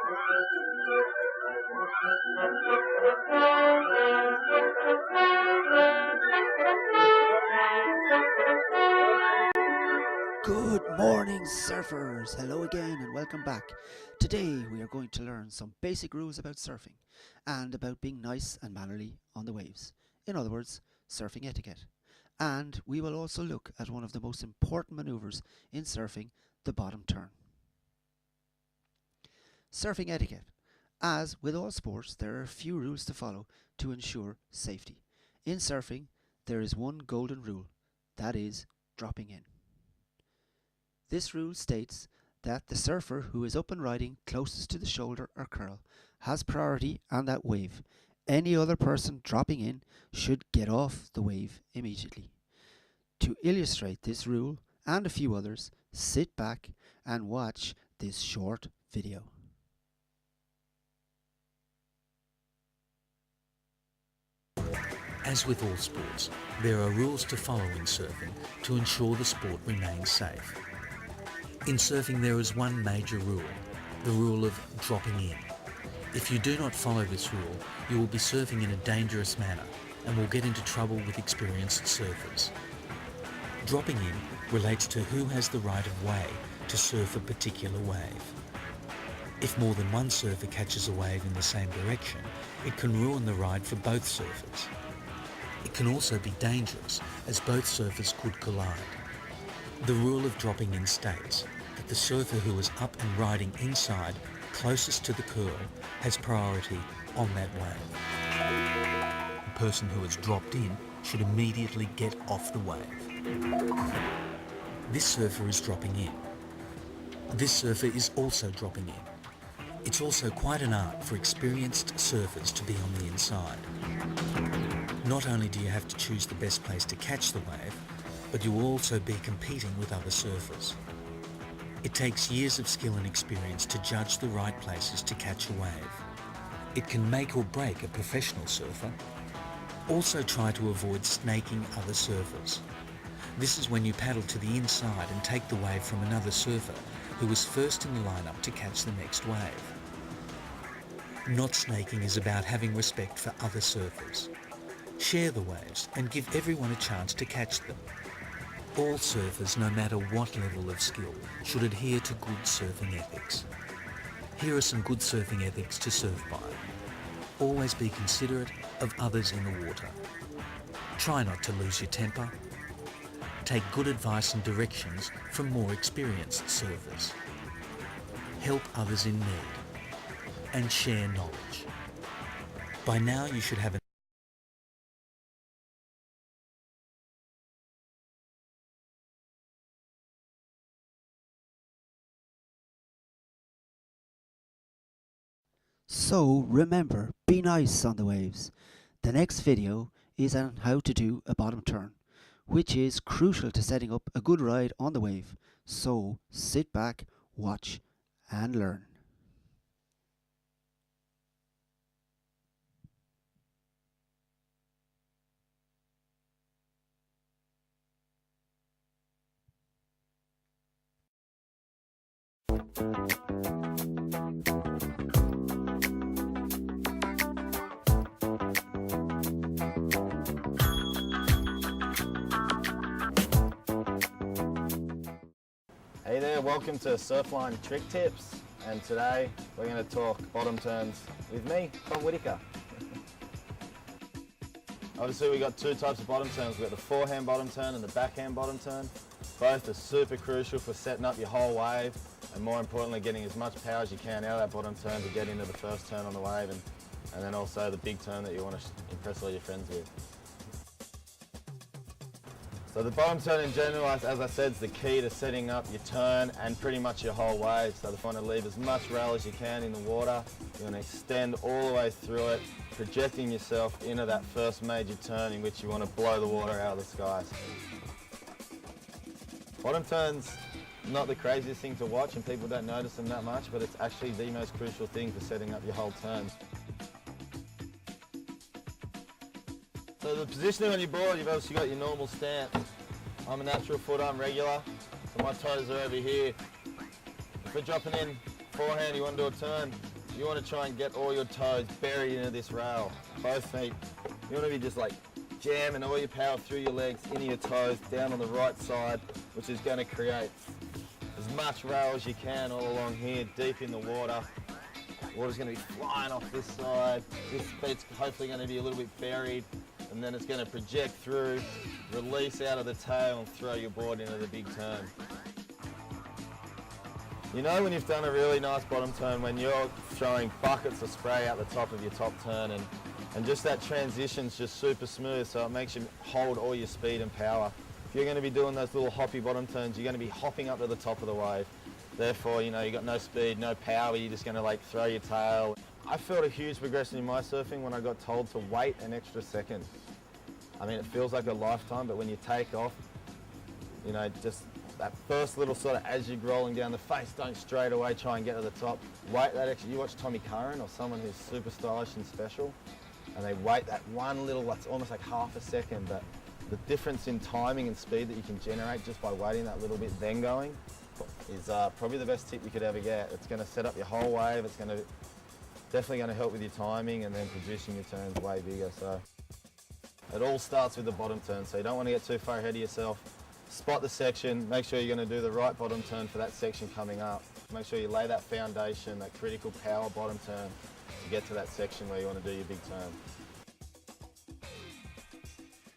Good morning, surfers! Hello again and welcome back. Today we are going to learn some basic rules about surfing and about being nice and mannerly on the waves. In other words, surfing etiquette. And we will also look at one of the most important maneuvers in surfing, the bottom turn. Surfing etiquette. As with all sports, there are a few rules to follow to ensure safety. In surfing, there is one golden rule, that is dropping in. This rule states that the surfer who is up and riding closest to the shoulder or curl has priority on that wave. Any other person dropping in should get off the wave immediately. To illustrate this rule and a few others, sit back and watch this short video. As with all sports, there are rules to follow in surfing to ensure the sport remains safe. In surfing there is one major rule, the rule of dropping in. If you do not follow this rule, you will be surfing in a dangerous manner and will get into trouble with experienced surfers. Dropping in relates to who has the right of way to surf a particular wave. If more than one surfer catches a wave in the same direction, it can ruin the ride for both surfers. It can also be dangerous, as both surfers could collide. The rule of dropping in states that the surfer who is up and riding inside closest to the curl has priority on that wave. The person who has dropped in should immediately get off the wave. This surfer is dropping in. This surfer is also dropping in. It's also quite an art for experienced surfers to be on the inside. Not only do you have to choose the best place to catch the wave, but you will also be competing with other surfers. It takes years of skill and experience to judge the right places to catch a wave. It can make or break a professional surfer. Also try to avoid snaking other surfers. This is when you paddle to the inside and take the wave from another surfer who is first in the lineup to catch the next wave. Not snaking is about having respect for other surfers. Share the waves and give everyone a chance to catch them. All surfers, no matter what level of skill, should adhere to good surfing ethics. Here are some good surfing ethics to surf by. Always be considerate of others in the water. Try not to lose your temper. Take good advice and directions from more experienced surfers. Help others in need. And share knowledge. By now you should have So remember, be nice on the waves. The next video is on how to do a bottom turn, which is crucial to setting up a good ride on the wave. So sit back, watch and learn. Hey there, welcome to Surfline Trick Tips, and today we're going to talk bottom turns with me, Tom Whitaker. Obviously we got two types of bottom turns. We've got the forehand bottom turn and the backhand bottom turn. Both are super crucial for setting up your whole wave and more importantly getting as much power as you can out of that bottom turn to get into the first turn on the wave and then also the big turn that you want to impress all your friends with. So the bottom turn in general, as I said, is the key to setting up your turn and pretty much your whole wave. So you want to leave as much rail as you can in the water. You want to extend all the way through it, projecting yourself into that first major turn in which you want to blow the water out of the skies. Bottom turn's not the craziest thing to watch and people don't notice them that much, but it's actually the most crucial thing for setting up your whole turn. So the positioning on your board, you've obviously got your normal stance. I'm a natural footer, I'm regular, so my toes are over here. If we're dropping in forehand, you want to do a turn, you want to try and get all your toes buried into this rail. Both feet. You want to be just like jamming all your power through your legs, into your toes, down on the right side, which is going to create as much rail as you can all along here, deep in the water. Water's going to be flying off this side. This feet's hopefully going to be a little bit buried, and then it's going to project through, release out of the tail and throw your board into the big turn. You know when you've done a really nice bottom turn when you're throwing buckets of spray out the top of your top turn, and just that transition's just super smooth, so it makes you hold all your speed and power. If you're going to be doing those little hoppy bottom turns, you're going to be hopping up to the top of the wave. Therefore, you know, you've got no speed, no power, you're just going to like throw your tail. I felt a huge progression in my surfing when I got told to wait an extra second. I mean, it feels like a lifetime, but when you take off, you know, just that first little sort of, as you're rolling down the face, don't straight away try and get to the top. Wait that extra, you watch Tommy Curran or someone who's super stylish and special, and they wait that one little, that's almost like half a second, but the difference in timing and speed that you can generate just by waiting that little bit then going is probably the best tip you could ever get. It's going to set up your whole wave, it's going to definitely going to help with your timing and then producing your turns way bigger. So it all starts with the bottom turn, so you don't want to get too far ahead of yourself. Spot the section, make sure you're going to do the right bottom turn for that section coming up. Make sure you lay that foundation, that critical power bottom turn to get to that section where you want to do your big turn.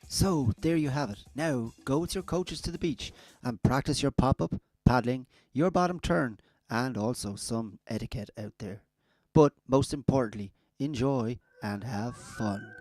So there you have it. Now go with your coaches to the beach and practice your pop-up, paddling, your bottom turn, and also some etiquette out there. But most importantly, enjoy and have fun.